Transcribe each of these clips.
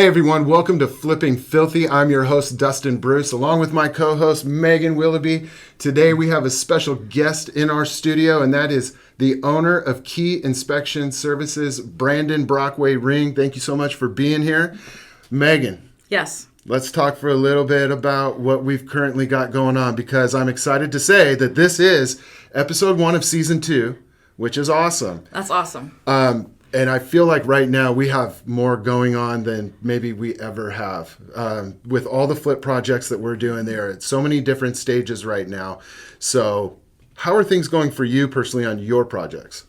Hey everyone, welcome to Flipping Filthy. I'm your host, Dustin Bruce, along with my co-host, Megan Wilaby. Today we have a special guest in our studio, and that is the owner of Key Inspection Services, Brandon Brockway Ring. Thank you so much for being here. Megan. Yes. Let's talk for a little bit about what we've currently got going on, because I'm excited to say that this is episode 1 of season 2, which is awesome. That's awesome. And I feel like right now we have more going on than maybe we ever have. With all the flip projects that we're doing there at so many different stages right now. So how are things going for you personally on your projects?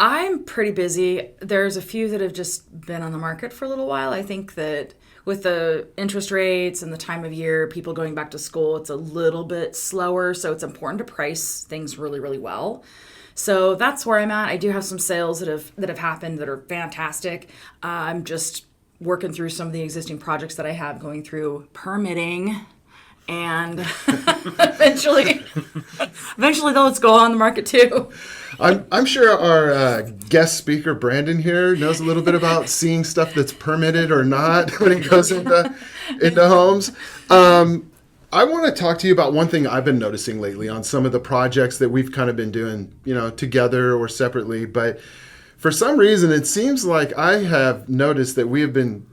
I'm pretty busy. There's a few that have just been on the market for a little while. I think that with the interest rates and the time of year, people going back to school, it's a little bit slower. So it's important to price things really, really well. So that's where I'm at. I do have some sales that have happened that are fantastic. I'm just working through some of the existing projects that I have, going through permitting, and eventually those go on the market too. I'm sure our guest speaker Brandon here knows a little bit about seeing stuff that's permitted or not when it goes into homes. I want to talk to you about one thing I've been noticing lately on some of the projects that we've kind of been doing, together or separately. But for some reason, it seems like I have noticed that we have been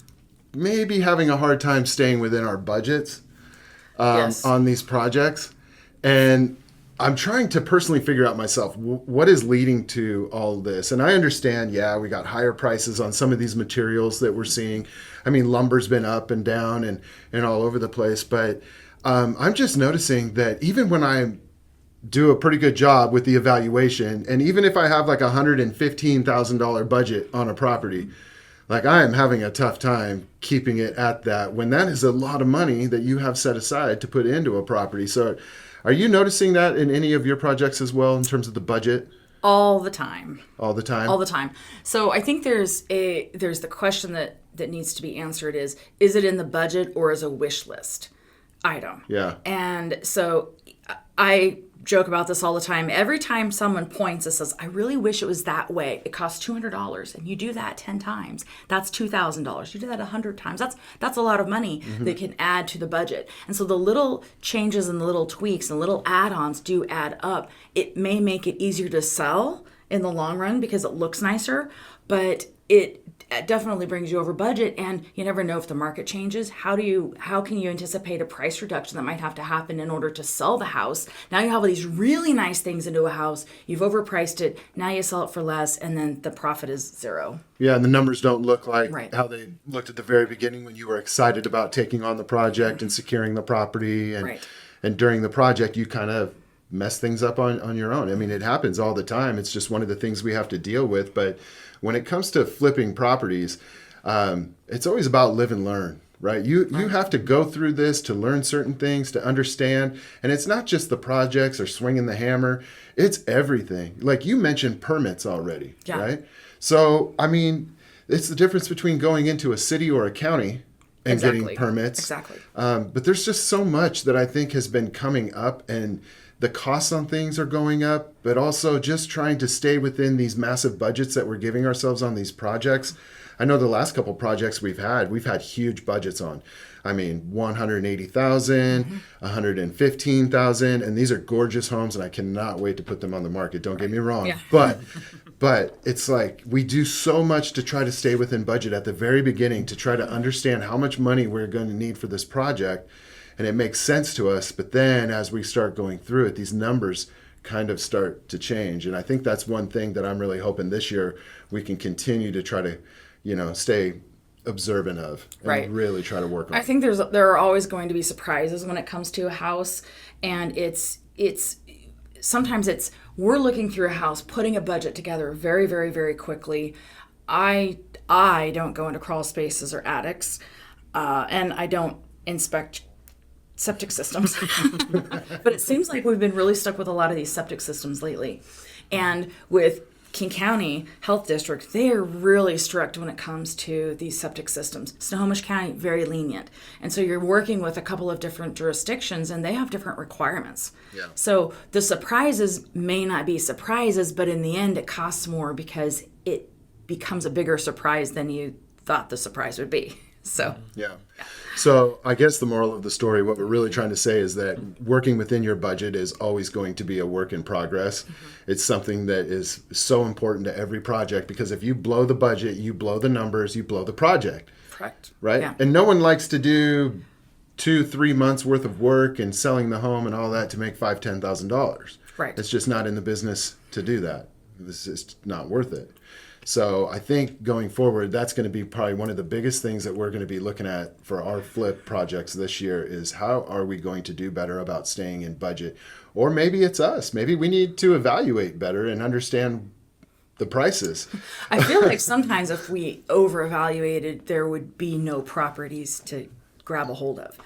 maybe having a hard time staying within our budgets on these projects. And I'm trying to personally figure out myself what is leading to all this. And I understand, we got higher prices on some of these materials that we're seeing. I mean, lumber's been up and down and all over the place, but I'm just noticing that even when I do a pretty good job with the evaluation, and even if I have like $115,000 budget on a property, like I am having a tough time keeping it at that, when that is a lot of money that you have set aside to put into a property. So are you noticing that in any of your projects as well in terms of the budget? All the time. All the time? All the time. So I think there's the question that needs to be answered is it in the budget or is a wish list item? Yeah. And so I joke about this all the time. Every time someone points and says, I really wish it was that way, it costs $200, and you do that 10 times, that's $2,000. You do that 100 times, that's a lot of money that can add to the budget. And so the little changes and the little tweaks and little add-ons do add up. It may make it easier to sell in the long run because it looks nicer, but it definitely brings you over budget, and you never know if the market changes. How can you anticipate a price reduction that might have to happen in order to sell the house? Now you have all these really nice things into a house, you've overpriced it, now you sell it for less, and then the profit is zero. Yeah, and the numbers don't look like how they looked at the very beginning when you were excited about taking on the project and securing the property, and during the project you kind of mess things up on your own. I mean, it happens all the time. It's just one of the things we have to deal with. But when it comes to flipping properties, it's always about live and learn, right? You have to go through this to learn certain things, to understand. And it's not just the projects or swinging the hammer. It's everything. Like you mentioned permits already, right? So, I mean, it's the difference between going into a city or a county and getting permits. Exactly. But there's just so much that I think has been coming up, and the costs on things are going up, but also just trying to stay within these massive budgets that we're giving ourselves on these projects. I know the last couple projects we've had huge budgets on. I mean, $180,000, $115,000, and these are gorgeous homes, and I cannot wait to put them on the market. Don't get me wrong. Yeah. But it's like we do so much to try to stay within budget at the very beginning to try to understand how much money we're going to need for this project. And it makes sense to us, but then as we start going through it, these numbers kind of start to change. And I think that's one thing that I'm really hoping this year we can continue to try to, stay observant of and really try to work on. I think there are always going to be surprises when it comes to a house, and it's sometimes we're looking through a house, putting a budget together very, very, very quickly. I don't go into crawl spaces or attics, and I don't inspect septic systems. But it seems like we've been really stuck with a lot of these septic systems lately. And with King County Health District, they are really strict when it comes to these septic systems. Snohomish County, very lenient. And so you're working with a couple of different jurisdictions, and they have different requirements. Yeah. So the surprises may not be surprises, but in the end it costs more because it becomes a bigger surprise than you thought the surprise would be. So Yeah. So I guess the moral of the story, what we're really trying to say is that working within your budget is always going to be a work in progress. It's something that is so important to every project, because if you blow the budget, you blow the numbers, you blow the project. correct. Right? Yeah. And no one likes to do 2-3 months worth of work and selling the home and all that to make $5,000-$10,000. Right. It's just not in the business to do that. This is not worth it. So I think going forward, that's going to be probably one of the biggest things that we're going to be looking at for our flip projects this year is how are we going to do better about staying in budget? Or maybe it's us. Maybe we need to evaluate better and understand the prices. I feel like sometimes if we over evaluated, there would be no properties to grab a hold of.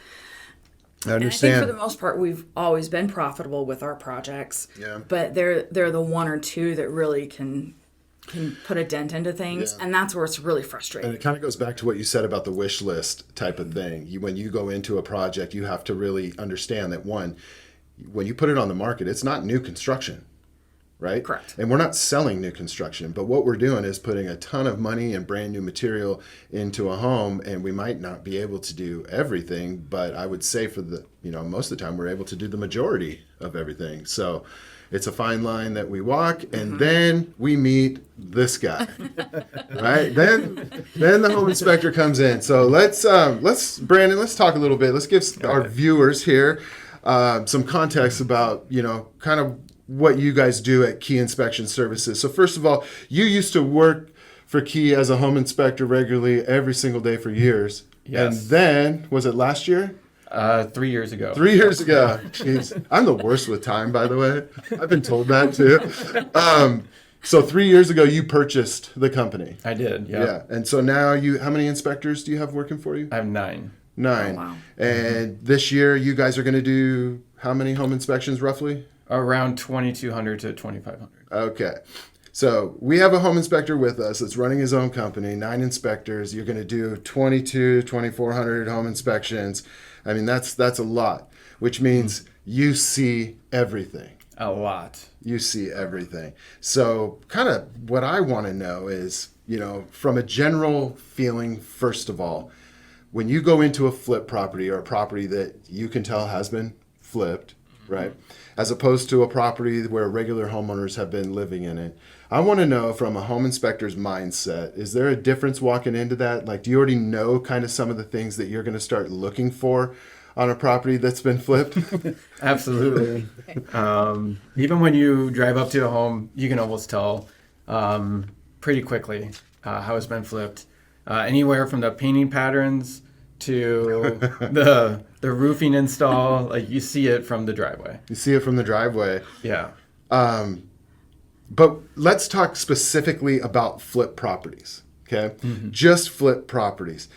I And I understand. think for the most part, we've always been profitable with our projects. Yeah. But they're the one or two that really can put a dent into things, Yeah. and that's where it's really frustrating. And it kind of goes back to what you said about the wish list type of thing. When you go into a project, you have to really understand that, one, when you put it on the market, it's not new construction, right? Correct. And we're not selling new construction, but what we're doing is putting a ton of money and brand new material into a home, and we might not be able to do everything, but I would say for the, most of the time we're able to do the majority of everything. So it's a fine line that we walk, and then we meet this guy, right? Then the home inspector comes in. So let's Brandon, let's talk a little bit. Let's give our viewers here some context about, kind of what you guys do at Key Inspection Services. So first of all, you used to work for Key as a home inspector regularly every single day for years. Yes. And then, was it last year? 3 years ago. 3 years ago. Jeez. I'm the worst with time, by the way. I've been told that too. So 3 years ago, you purchased the company. I did, Yeah. And so now how many inspectors do you have working for you? I have 9. 9. Oh, wow. And this year, you guys are going to do how many home inspections roughly? Around 2,200 to 2,500. Okay. So we have a home inspector with us that's running his own company, 9 inspectors. You're going to do 2,400 home inspections. I mean, that's a lot, which means you see everything. A lot. You see everything. So kind of what I want to know is, from a general feeling, first of all, when you go into a flip property or a property that you can tell has been flipped, right? As opposed to a property where regular homeowners have been living in it. I want to know from a home inspector's mindset, is there a difference walking into that? Like, do you already know kind of some of the things that you're going to start looking for on a property that's been flipped? Absolutely. Even when you drive up to a home, you can almost tell pretty quickly how it's been flipped. Anywhere from the painting patterns to the roofing install, like you see it from the driveway. You see it from the driveway. Yeah. But let's talk specifically about flip properties, okay? Just flip properties.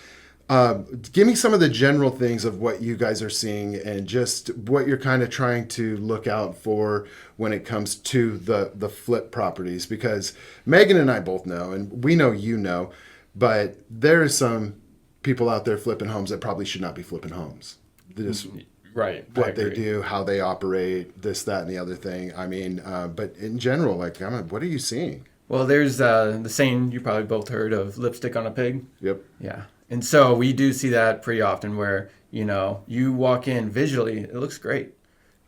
Give me some of the general things of what you guys are seeing and just what you're kind of trying to look out for when it comes to the flip properties, because Megan and I both know, and we know, but there are some people out there flipping homes that probably should not be flipping homes. Just Right. what they do, how they operate, this, that, and the other thing. I mean, but in general, what are you seeing? Well, there's the saying you probably both heard of lipstick on a pig. Yep. Yeah. And so we do see that pretty often where, you walk in visually, it looks great,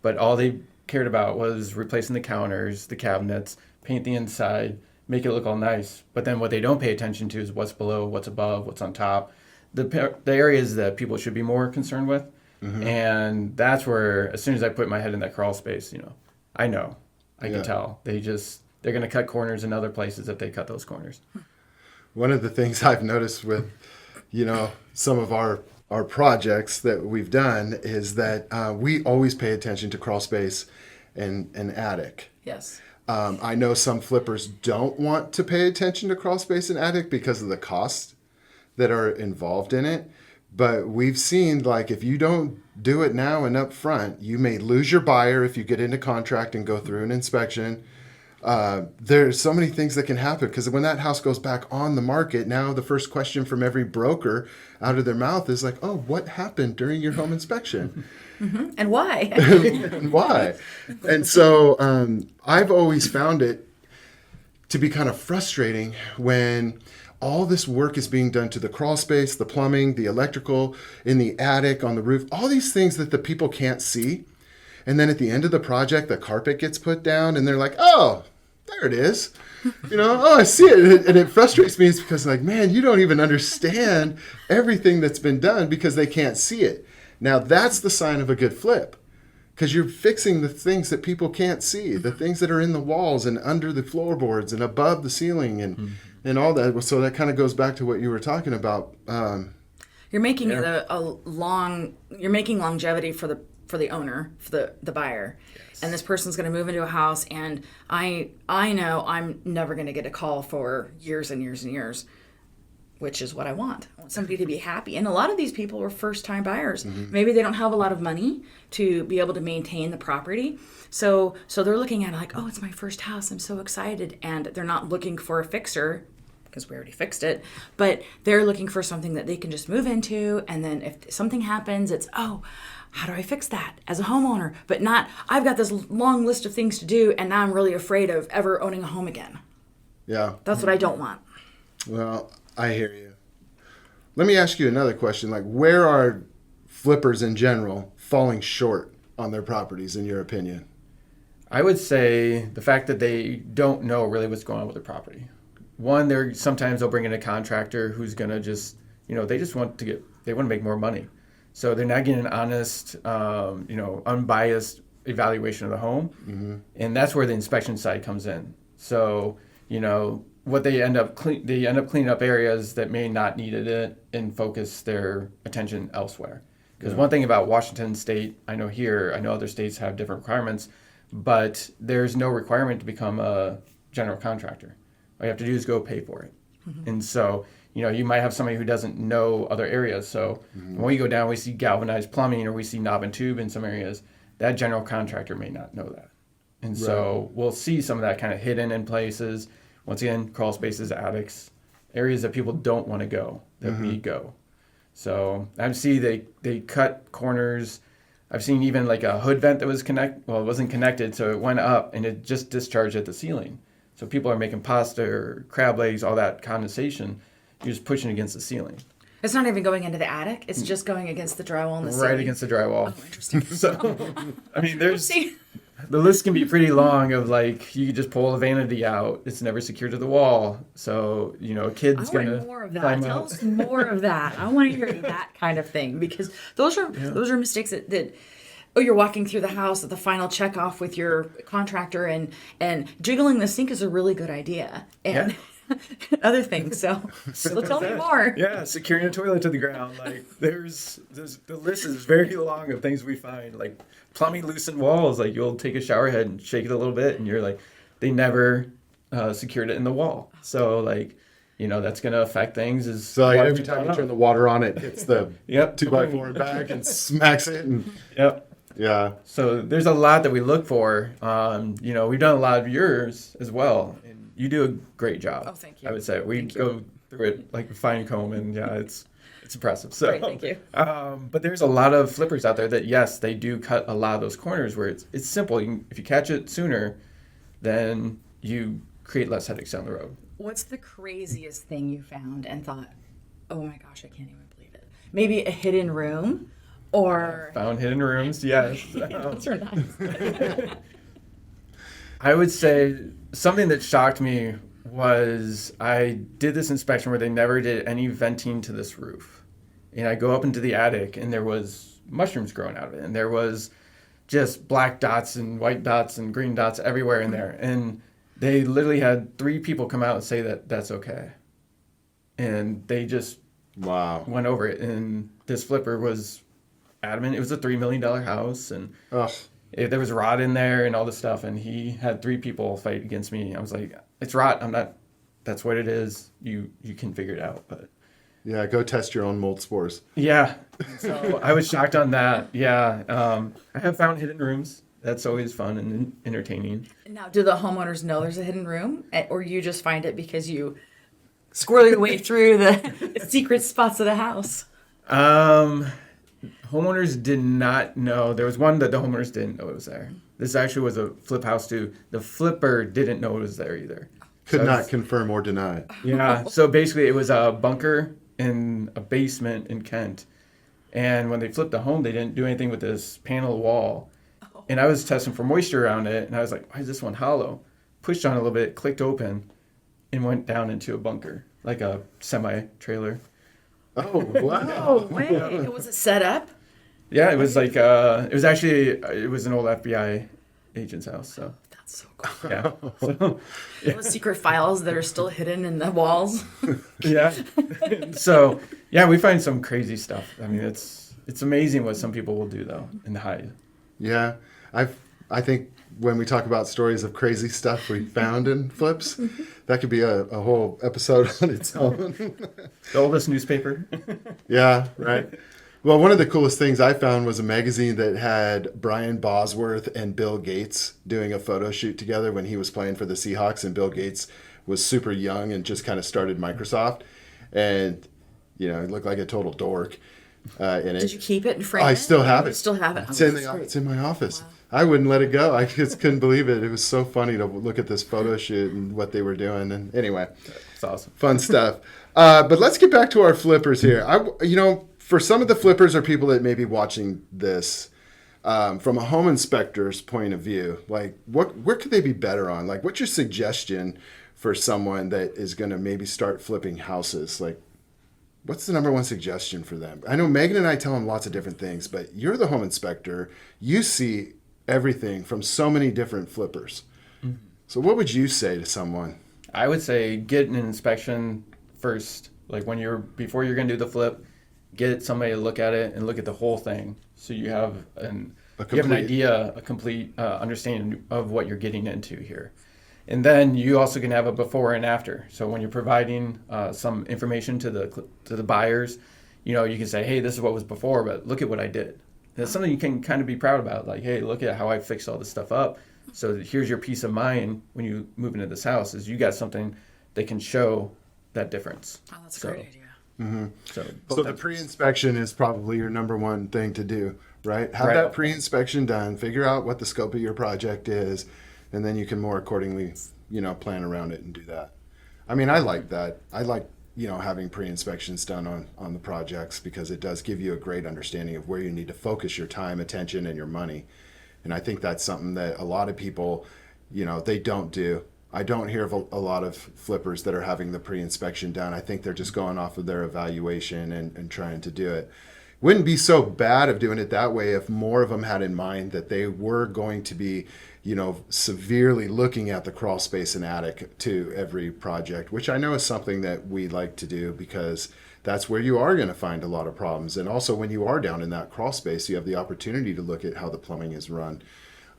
but all they cared about was replacing the counters, the cabinets, paint the inside, make it look all nice. But then what they don't pay attention to is what's below, what's above, what's on top, the areas that people should be more concerned with. And that's where, as soon as I put my head in that crawl space, I can tell. They're going to cut corners in other places if they cut those corners. One of the things I've noticed with, some of our projects that we've done is that we always pay attention to crawl space and attic. Yes. I know some flippers don't want to pay attention to crawl space and attic because of the costs that are involved in it. But we've seen, if you don't do it now and up front, you may lose your buyer if you get into contract and go through an inspection. There's so many things that can happen because when that house goes back on the market, now the first question from every broker out of their mouth is like, oh, what happened during your home inspection? And why? And why? And so I've always found it to be kind of frustrating when all this work is being done to the crawl space, the plumbing, the electrical, in the attic, on the roof, all these things that the people can't see. And then at the end of the project, the carpet gets put down and they're like, oh, there it is. Oh, I see it. And it frustrates me. It's because like, man, you don't even understand everything that's been done because they can't see it. Now that's the sign of a good flip, because you're fixing the things that people can't see, the things that are in the walls and under the floorboards and above the ceiling and all that. So that kind of goes back to what you were talking about. You're making it you're making longevity for the owner, for the buyer. Yes. And this person's going to move into a house, and I know I'm never going to get a call for years and years and years, which is what I want. I want somebody to be happy. And a lot of these people are first-time buyers. Mm-hmm. Maybe they don't have a lot of money to be able to maintain the property. So they're looking at it like, oh, it's my first house. I'm so excited. And they're not looking for a fixer, because we already fixed it, but they're looking for something that they can just move into. And then if something happens, it's, oh, how do I fix that as a homeowner? But not, I've got this long list of things to do, and now I'm really afraid of ever owning a home again. Yeah. That's what I don't want. Well, I hear you. Let me ask you another question. Like, where are flippers in general falling short on their properties, in your opinion? I would say the fact that they don't know really what's going on with their property. One, sometimes they'll bring in a contractor who's going to just, they want to make more money. So they're not getting an honest, unbiased evaluation of the home. Mm-hmm. And that's where the inspection side comes in. So, what they end up cleaning up areas that may not need it and focus their attention elsewhere. Because one thing about Washington State, I know other states have different requirements, but there's no requirement to become a general contractor. All you have to do is go pay for it. Mm-hmm. And so, you might have somebody who doesn't know other areas. So when we go down, we see galvanized plumbing or we see knob and tube in some areas. That general contractor may not know that. And so we'll see some of that kind of hidden in places. Once again, crawl spaces, attics, areas that people don't want to go, that we go. So I see they cut corners. I've seen even like a hood vent that was it wasn't connected, so it went up and it just discharged at the ceiling. So people are making pasta or crab legs, all that condensation, you're just pushing against the ceiling. It's not even going into the attic. It's just going against the drywall in the ceiling. Right against the drywall. Oh, interesting. So, I mean, the list can be pretty long of like, you could just pull a vanity out. It's never secured to the wall. So, a kid's going to more of that. Tell us more of that. I want to hear that kind of thing, because those are mistakes that you're walking through the house at the final check off with your contractor, and jiggling the sink is a really good idea. And other things. So tell me more. Yeah, securing a toilet to the ground. Like the list is very long of things we find. Like plumbing loosened walls. Like you'll take a shower head and shake it a little bit, and you're like, they never secured it in the wall. So like, that's going to affect things. So every time you turn the water on, it hits the 2x4 back and smacks it. And yeah. So there's a lot that we look for. We've done a lot of yours as well. You do a great job. Oh, thank you. I would say we go through it like a fine comb, and it's impressive. So, great, thank you. But there's a lot of flippers out there that yes, they do cut a lot of those corners where it's simple. If you catch it sooner, then you create less headaches down the road. What's the craziest thing you found and thought, oh my gosh, I can't even believe it? Maybe a hidden room, or found hidden rooms. Yes, those are nice. I would say something that shocked me was I did this inspection where they never did any venting to this roof. And I go up into the attic, and there was mushrooms growing out of it. And there was just black dots and white dots and green dots everywhere in there. And they literally had 3 people come out and say that that's okay. And they just went over it. And this flipper was adamant. It was a $3 million house. And there was rot in there and all this stuff, and he had 3 people fight against me. I was like, it's rot. That's what it is. You can figure it out. But yeah, go test your own mold spores. Yeah. So I was shocked on that. Yeah. I have found hidden rooms. That's always fun and entertaining. Now, do the homeowners know there's a hidden room, or you just find it because you squirrel your way through the secret spots of the house? Homeowners did not know. There was one that the homeowners didn't know it was there. This actually was a flip house too. The flipper didn't know it was there either. Could So not it's- confirm or deny. Yeah. So basically, it was a bunker in a basement in Kent. And when they flipped the home, they didn't do anything with this panel wall. And I was testing for moisture around it, and I was like, why is this one hollow? Pushed on it a little bit, clicked open, and went down into a bunker, like a semi-trailer. Oh, wow. Oh, wait. It was set up? Yeah, it was like, it was an old FBI agent's house, so, That's so cool. yeah. So, Those secret files that are still hidden in the walls. yeah. So, yeah, we find some crazy stuff. I mean, it's amazing what some people will do, though, and hide. Yeah. I think when we talk about stories of crazy stuff we found in flips, that could be a whole episode on its own. The oldest newspaper. Yeah, right. Well, one of the coolest things I found was a magazine that had Brian Bosworth and Bill Gates doing a photo shoot together when he was playing for the Seahawks, and Bill Gates was super young and just kind of started Microsoft, and he looked like a total dork in it. Did you keep it and frame it? I still have it. You still have it? It's in my office. Wow. I wouldn't let it go. I just couldn't believe it. It was so funny to look at this photo shoot and what they were doing. And anyway, It's awesome. fun stuff. But let's get back to our flippers here. For some of the flippers are people that may be watching this from a home inspector's point of view. Like, where could they be better on? Like, what's your suggestion for someone that is going to maybe start flipping houses? Like, what's the number one suggestion for them? I know Megan and I tell them lots of different things, but you're the home inspector. You see everything from so many different flippers. Mm-hmm. So what would you say to someone? I would say get an inspection first. Like before you're going to do the flip, get somebody to look at it and look at the whole thing. So you have an idea, a complete understanding of what you're getting into here. And then you also can have a before and after. So when you're providing some information to the buyers, you can say, hey, this is what was before, but look at what I did. And it's something you can kind of be proud about. Like, hey, look at how I fixed all this stuff up. So here's your peace of mind when you move into this house is you got something that can show that difference. Oh, that's a great idea. Mm-hmm. So the pre-inspection is probably your number one thing to do, right? Have Right. that pre-inspection done, figure out what the scope of your project is, and then you can more accordingly, plan around it and do that. I mean, I like that. I like, having pre-inspections done on the projects because it does give you a great understanding of where you need to focus your time, attention, and your money. And I think that's something that a lot of people, they don't do. I don't hear of a lot of flippers that are having the pre-inspection done. I think they're just going off of their evaluation and trying to do it. Wouldn't be so bad of doing it that way if more of them had in mind that they were going to be, severely looking at the crawl space and attic to every project, which I know is something that we like to do because that's where you are going to find a lot of problems. And also when you are down in that crawl space, you have the opportunity to look at how the plumbing is run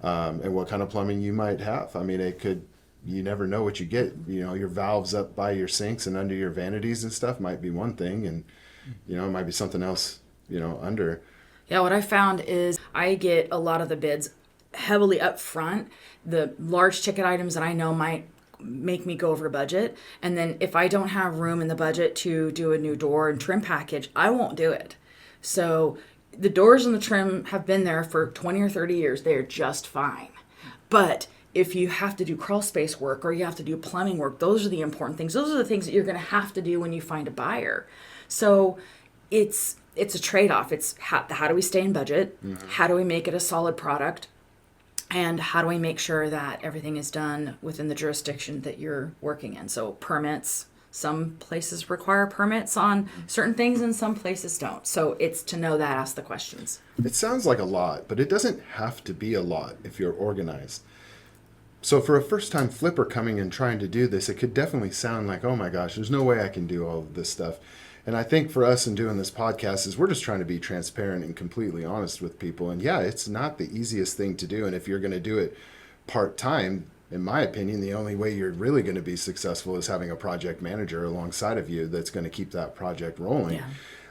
and what kind of plumbing you might have. I mean, you never know what you get. Your valves up by your sinks and under your vanities and stuff might be one thing, and it might be something else, under. Yeah, what I found is I get a lot of the bids heavily up front, the large ticket items that I know might make me go over budget. And then if I don't have room in the budget to do a new door and trim package, I won't do it. So the doors and the trim have been there for 20 or 30 years. They're just fine. But if you have to do crawl space work or you have to do plumbing work, those are the important things. Those are the things that you're going to have to do when you find a buyer. So it's a trade-off. It's how do we stay in budget? Mm-hmm. How do we make it a solid product? And how do we make sure that everything is done within the jurisdiction that you're working in? So permits, some places require permits on certain things and some places don't. So it's to know that, ask the questions. It sounds like a lot, but it doesn't have to be a lot if you're organized. So for a first-time flipper coming and trying to do this, it could definitely sound like, oh my gosh, there's no way I can do all of this stuff. And I think for us in doing this podcast is we're just trying to be transparent and completely honest with people. And yeah, it's not the easiest thing to do. And if you're going to do it part-time, in my opinion, the only way you're really going to be successful is having a project manager alongside of you that's going to keep that project rolling.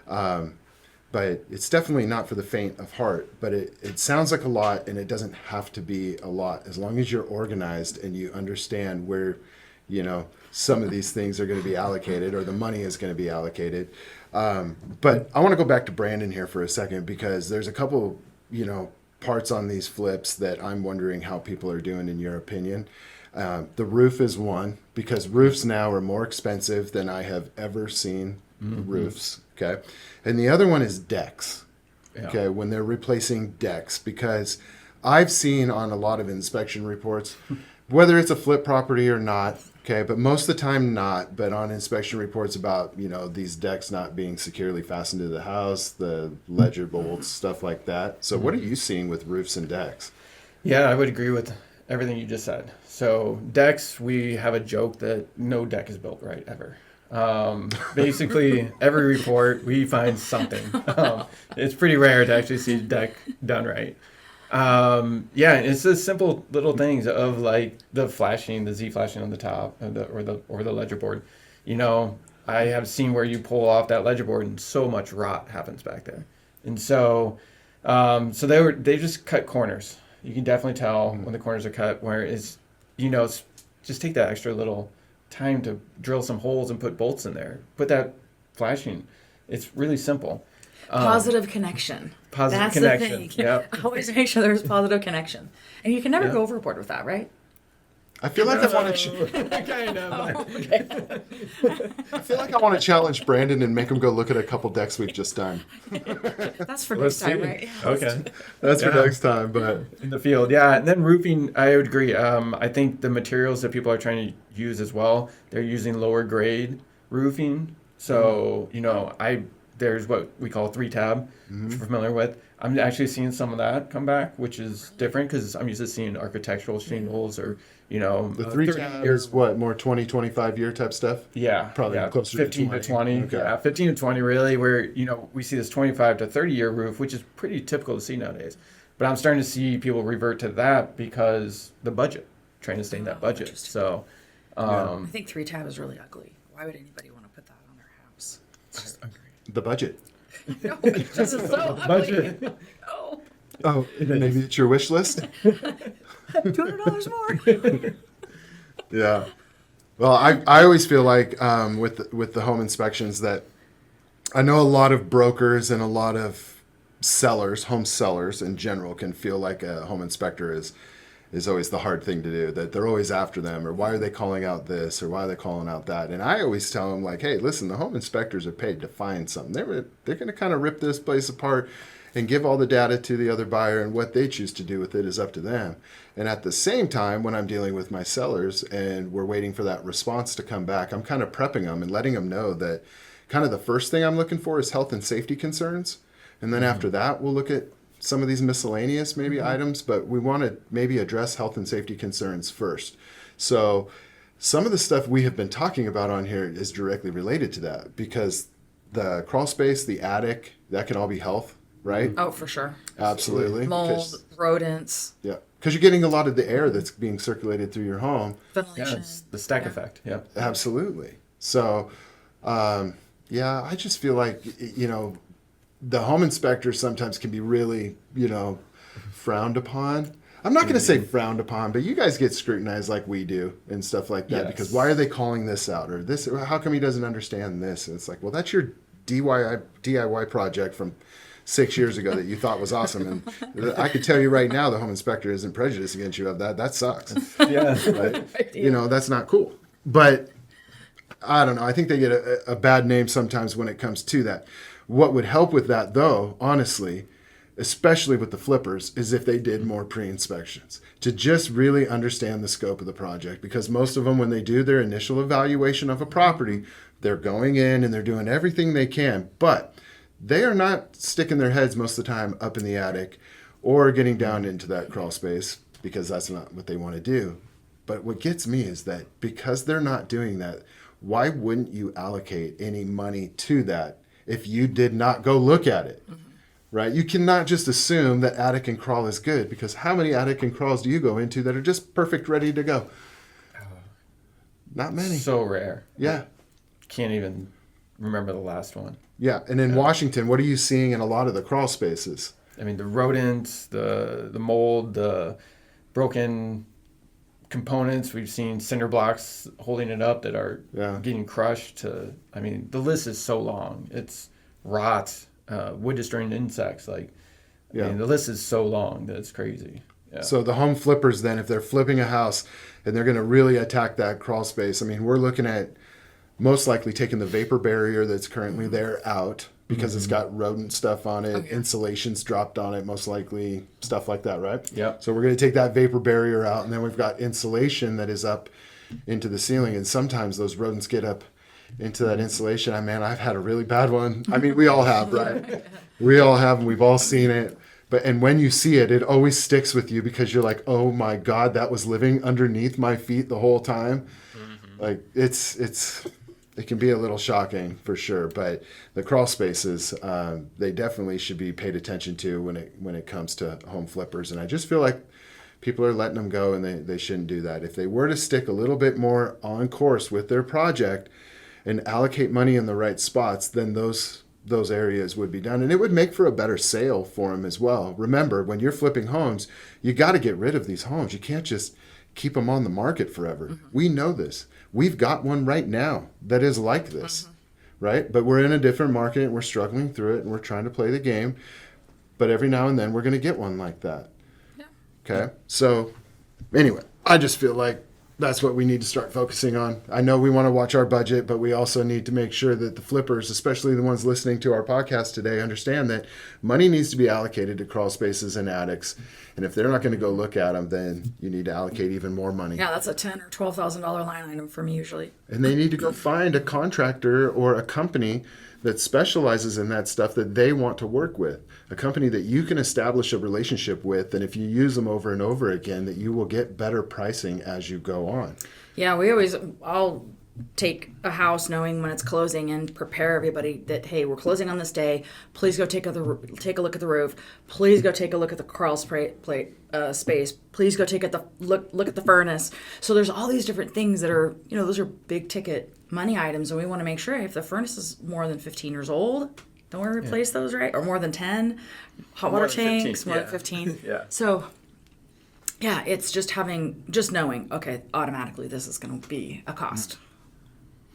Yeah. But it's definitely not for the faint of heart. But it sounds like a lot, and it doesn't have to be a lot. As long as you're organized and you understand where, some of these things are going to be allocated or the money is going to be allocated. But I want to go back to Brandon here for a second because there's a couple, parts on these flips that I'm wondering how people are doing in your opinion. The roof is one, because roofs now are more expensive than I have ever seen roofs. Okay. And the other one is decks. Yeah. Okay. When they're replacing decks, because I've seen on a lot of inspection reports, whether it's a flip property or not, okay, but most of the time not, but on inspection reports about, these decks not being securely fastened to the house, the ledger bolts, stuff like that. So what are you seeing with roofs and decks? Yeah, I would agree with everything you just said. So decks, we have a joke that no deck is built right ever. Basically, every report we find something. It's pretty rare to actually see a deck done right. Yeah, it's just simple little things of like the flashing, the Z flashing on the top, or the ledger board. I have seen where you pull off that ledger board and so much rot happens back there, and so they just cut corners. You can definitely tell when the corners are cut. Where it's just take that extra little time to drill some holes and put bolts in there. Put that flashing. It's really simple. Positive connection. Positive That's connection. the thing. Yep. Always make sure there's positive connection. And you can never go overboard with that, right? I feel like I want to. Kind of. Okay. I feel like I want to challenge Brandon and make him go look at a couple decks we've just done. That's for Let's next time, see. right? Okay. That's for Yeah. next time, but In the field, yeah. And then roofing, I would agree. I think the materials that people are trying to use as well, they're using lower grade roofing. So, there's what we call 3-tab, if you're familiar with. I'm actually seeing some of that come back, which is different because I'm used to seeing architectural shingles or, the 3-tab is what, more 20, 25 year type stuff? Yeah, Probably yeah, closer 15 to 20. Okay. Yeah, 15 to 20 really, where we see this 25 to 30 year roof, which is pretty typical to see nowadays. But I'm starting to see people revert to that because the budget, trying to stay in that budget. interesting. So, I think 3-tab is really ugly. Why would anybody want to put that on their house? The budget. No, this is so ugly. budget. Oh, Oh, maybe it's your wish list? $200 more. Yeah. Well, I always feel like with the home inspections that I know a lot of brokers and a lot of sellers, home sellers in general, can feel like a home inspector is always the hard thing to do, that they're always after them, or why are they calling out this, or why are they calling out that? And I always tell them, like, hey, listen, the home inspectors are paid to find something. They're going to kind of rip this place apart and give all the data to the other buyer, and what they choose to do with it is up to them. And at the same time, when I'm dealing with my sellers and we're waiting for that response to come back, I'm kind of prepping them and letting them know that kind of the first thing I'm looking for is health and safety concerns. And then after that, we'll look at some of these miscellaneous maybe items, but we want to maybe address health and safety concerns first. So some of the stuff we have been talking about on here is directly related to that, because the crawl space, the attic, that can all be health, right? Oh, for sure. Absolutely. Mold, rodents, Yeah, because you're getting a lot of the air that's being circulated through your home. Yeah, ventilation. it's the stack effect. Yeah. Absolutely. So, yeah, I just feel like, the home inspector sometimes can be really, frowned upon. I'm not going to say frowned upon, but you guys get scrutinized like we do and stuff like that, Yes. because why are they calling this out, or this? How come he doesn't understand this? And it's like, well, that's your DIY project from 6 years ago that you thought was awesome, and I could tell you right now, the home inspector isn't prejudiced against you of that. That sucks. Yeah. Right? That's not cool. But I don't know. I think they get a bad name sometimes when it comes to that. What would help with that, though, honestly, especially with the flippers, is if they did more pre-inspections to just really understand the scope of the project. Because most of them, when they do their initial evaluation of a property, they're going in and they're doing everything they can. But they are not sticking their heads most of the time up in the attic or getting down into that crawl space, because that's not what they want to do. But what gets me is that because they're not doing that, why wouldn't you allocate any money to that if you did not go look at it? Right? You cannot just assume that attic and crawl is good, because how many attic and crawls do you go into that are just perfect, ready to go? Not many. So rare. Yeah. Can't even remember the last one. Yeah. And in Washington, what are you seeing in a lot of the crawl spaces? I mean, the rodents, the mold, the broken components. We've seen cinder blocks holding it up that are getting crushed. I mean, the list is so long. It's rot, wood destroying insects. Like, Yeah. I mean, the list is so long that it's crazy. Yeah. So the home flippers then, if they're flipping a house and they're going to really attack that crawl space, I mean, we're looking at most likely taking the vapor barrier that's currently there out because it's got rodent stuff on it, insulation's dropped on it, most likely, stuff like that, right? Yep. So we're going to take that vapor barrier out, and then we've got insulation that is up into the ceiling, and sometimes those rodents get up into that insulation. I've had a really bad one. I mean, we all have, right? We all have, and we've all seen it. And when you see it, it always sticks with you because you're like, oh my God, that was living underneath my feet the whole time. Like it can be a little shocking for sure. But the crawl spaces, they definitely should be paid attention to when it comes to home flippers. And I just feel like people are letting them go, and they shouldn't do that. If they were to stick a little bit more on course with their project and allocate money in the right spots, then those areas would be done, and it would make for a better sale for them as well. Remember, when you're flipping homes, you got to get rid of these homes. You can't just keep them on the market forever. We know this. We've got one right now that is like this, right? But we're in a different market, and we're struggling through it, and we're trying to play the game. But every now and then, we're going to get one like that. Yeah. Okay? So, anyway, I just feel like that's what we need to start focusing on. I know we want to watch our budget, but we also need to make sure that the flippers, especially the ones listening to our podcast today, understand that money needs to be allocated to crawl spaces and attics. And if they're not going to go look at them, then you need to allocate even more money. Yeah, that's a $10,000 or $12,000 line item for me usually. And they need to go find a contractor or a company that specializes in that stuff that they want to work with. A company that you can establish a relationship with, and if you use them over and over again, that you will get better pricing as you go on. Yeah, I'll take a house knowing when it's closing and prepare everybody that, hey, we're closing on this day. Please go take a look at the roof. Please go take a look at the crawl space. Please go take a look at the furnace. So there's all these different things that are, those are big ticket money items, and we want to make sure if the furnace is more than 15 years old, don't we replace those, right? Or more than 10. Hot water tanks, more than 15. Yeah. So yeah, it's just knowing, okay, automatically this is going to be a cost.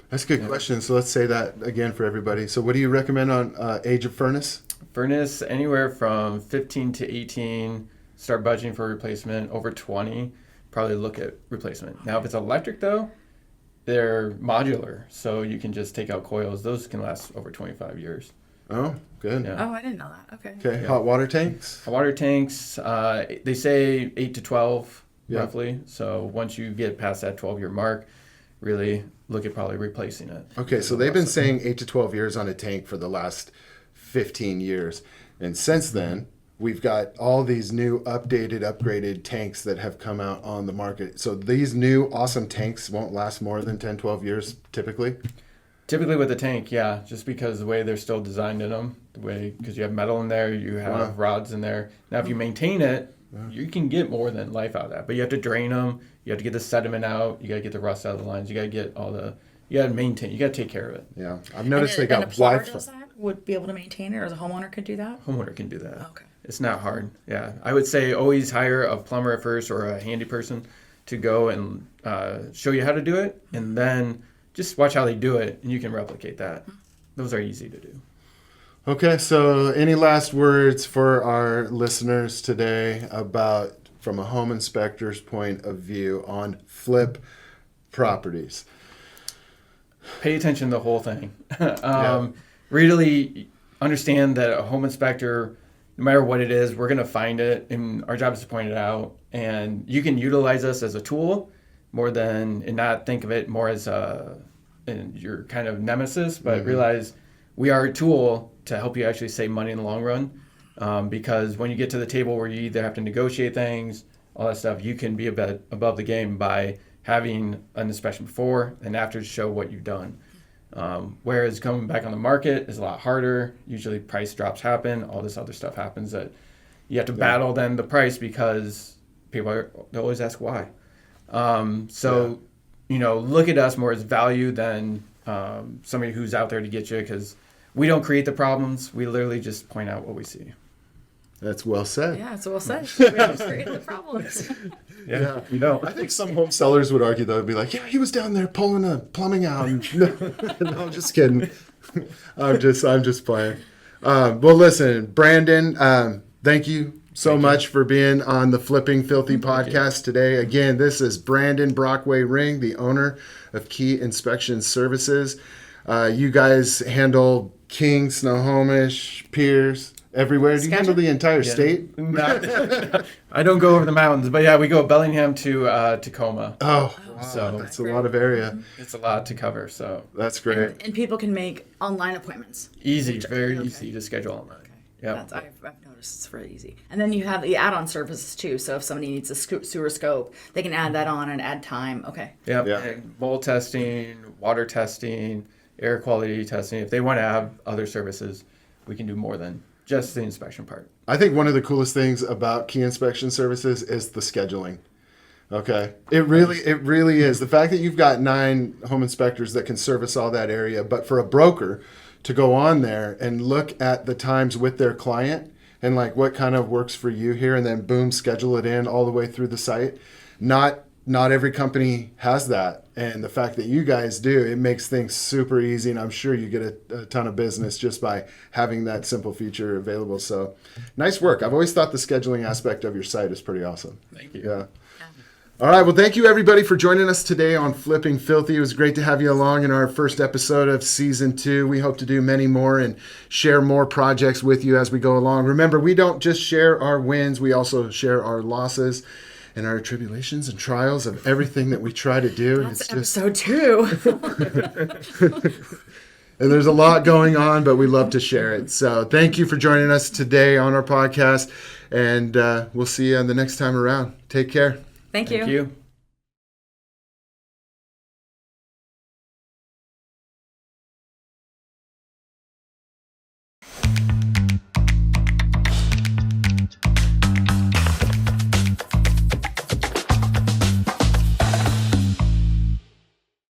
That's a good question. So let's say that again for everybody. So what do you recommend on age of furnace? Furnace, anywhere from 15 to 18, start budgeting for replacement. Over 20, probably look at replacement. Now, if it's electric, though, they're modular, so you can just take out coils. Those can last over 25 years. Oh, good. Yeah. Oh, I didn't know that. Okay. Okay, Yeah. hot water tanks? Hot water tanks, they say 8 to 12, Yeah. roughly. So once you get past that 12-year mark, really look at probably replacing it. Okay, so they've been saying 8 to 12 years on a tank for the last 15 years. And since then, we've got all these new upgraded tanks that have come out on the market. So these new awesome tanks won't last more than 10, 12 years typically? Typically with the tank, yeah, just because the way they're still designed in them, because you have metal in there, you have rods in there. Now, if you maintain it, you can get more than life out of that. But you have to drain them. You have to get the sediment out. You got to get the rust out of the lines. You got to get you got to maintain. You got to take care of it. Yeah, I've noticed they And a got plumber Wi-Fi. does that? Would be able to maintain it, or as a homeowner could do that? Homeowner can do that. Okay. It's not hard. Yeah, I would say always hire a plumber at first or a handy person to go and show you how to do it, and then just watch how they do it, and you can replicate that. Those are easy to do. Okay, so any last words for our listeners today about, from a home inspector's point of view, on flip properties? Pay attention to the whole thing. Really understand that a home inspector, no matter what it is, we're going to find it, and our job is to point it out. And you can utilize us as a tool more than, and not think of it more as your kind of nemesis, but realize we are a tool to help you actually save money in the long run. Because when you get to the table where you either have to negotiate things, all that stuff, you can be a bit above the game by having an inspection before and after to show what you've done. Whereas coming back on the market is a lot harder. Usually price drops happen, all this other stuff happens that you have to battle then the price because they always ask why. Look at us more as value than somebody who's out there to get you, because we don't create the problems. We literally just point out what we see. That's well said. Yeah, it's well said. We just created the problems. Yeah, I think some home sellers would argue, though, be like, yeah, he was down there pulling a plumbing out. No, I'm just kidding. I'm just playing. Well, listen, Brandon, thank you so much for being on the Flipping Filthy podcast today. Again, this is Brandon Brockway Ring, the owner of Key Inspection Services. You guys handle King, Snohomish, Pierce, everywhere. Do you handle the entire state? I don't go over the mountains, but yeah, we go Bellingham to Tacoma. Oh, wow. So That's a lot of area. It's a lot to cover, so That's great. And people can make online appointments. easy, very easy to schedule online. Yeah, I've noticed it's really easy. And then you have the add-on services too. So if somebody needs a sewer scope, they can add that on and add time. Okay. yeah. Yeah. And mold testing, water testing, air quality testing. If they want to have other services, we can do more than just the inspection part. I think one of the coolest things about Key Inspection Services is the scheduling. Okay. It really is. The fact that you've got 9 home inspectors that can service all that area, but for a broker to go on there and look at the times with their client and like what kind of works for you here, and then boom, schedule it in all the way through the site. Not every company has that. And the fact that you guys do, it makes things super easy. And I'm sure you get a ton of business just by having that simple feature available. So nice work. I've always thought the scheduling aspect of your site is pretty awesome. Thank you. Yeah. All right. Well, thank you everybody for joining us today on Flipping Filthy. It was great to have you along in our first episode of season 2. We hope to do many more and share more projects with you as we go along. Remember, we don't just share our wins. We also share our losses and our tribulations and trials of everything that we try to do. That's episode 2. And there's a lot going on, but we love to share it. So thank you for joining us today on our podcast. And we'll see you on the next time around. Take care. Thank you. Thank you.